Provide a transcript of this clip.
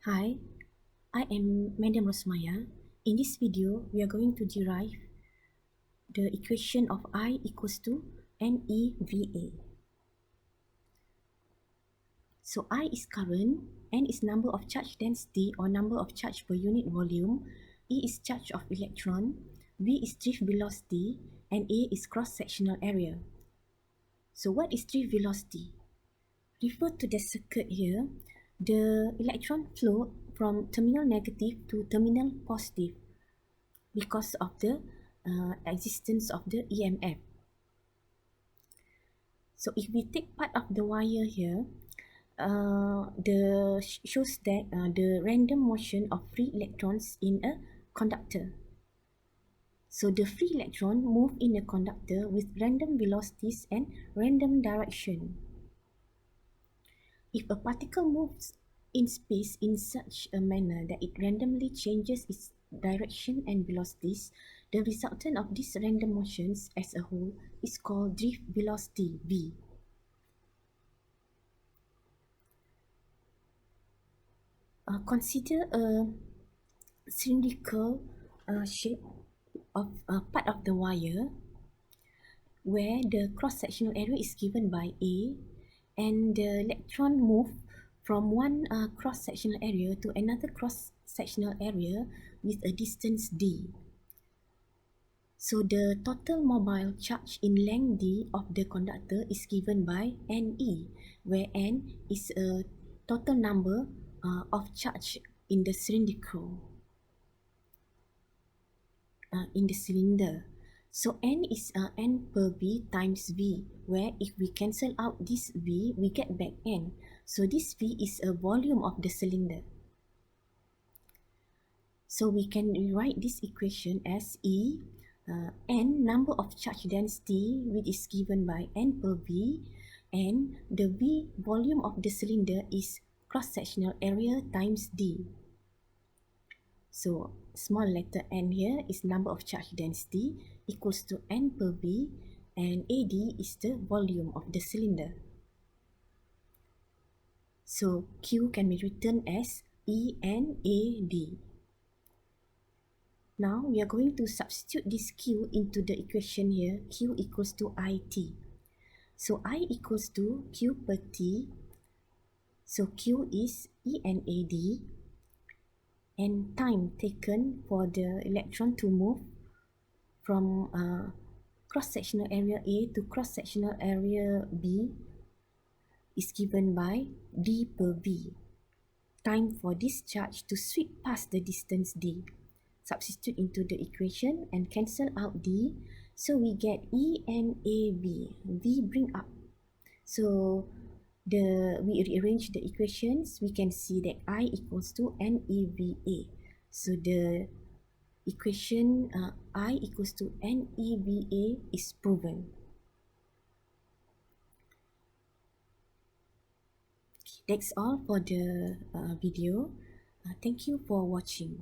Hi, I am Madam Rosmaya. In this video, we are going to derive the equation of I equals to nevA. So I is current, N is number of charge density or number of charge per unit volume, E is charge of electron, V is drift velocity, and A is cross-sectional area. So what is drift velocity? Refer to the circuit here. The electron flow from terminal negative to terminal positive because of the existence of the EMF. So if we take part of the wire here, shows that the random motion of free electrons in a conductor. So the free electron move in a conductor with random velocities and random direction. If a particle moves in space in such a manner that it randomly changes its direction and velocities, the resultant of these random motions as a whole is called drift velocity v. Consider a cylindrical shape of part of the wire where the cross-sectional area is given by A, and the electron move from one cross-sectional area to another cross-sectional area with a distance d. So the total mobile charge in length d of the conductor is given by Ne, where N is a total number of charge in the cylindrical in the cylinder. So N is N per V times V, where if we cancel out this V, we get back N. So this V is a volume of the cylinder. So we can rewrite this equation as N number of charge density, which is given by N per V, and the V volume of the cylinder is cross-sectional area times D. So small letter n here is number of charge density equals to N per V, and AD is the volume of the cylinder. So Q can be written as ENAD. Now we are going to substitute this Q into the equation here. Q equals to IT. So I equals to Q per T. So Q is ENAD, and time taken for the electron to move from cross-sectional area A to cross-sectional area B is given by D per V. Time for this charge to sweep past the distance D. Substitute into the equation and cancel out D. So we get ENAV. V bring up. So we rearrange the equations. We can see that I equals to NEVA. So the equation I equals to NEVA is proven. That's all for the video. Thank you for watching.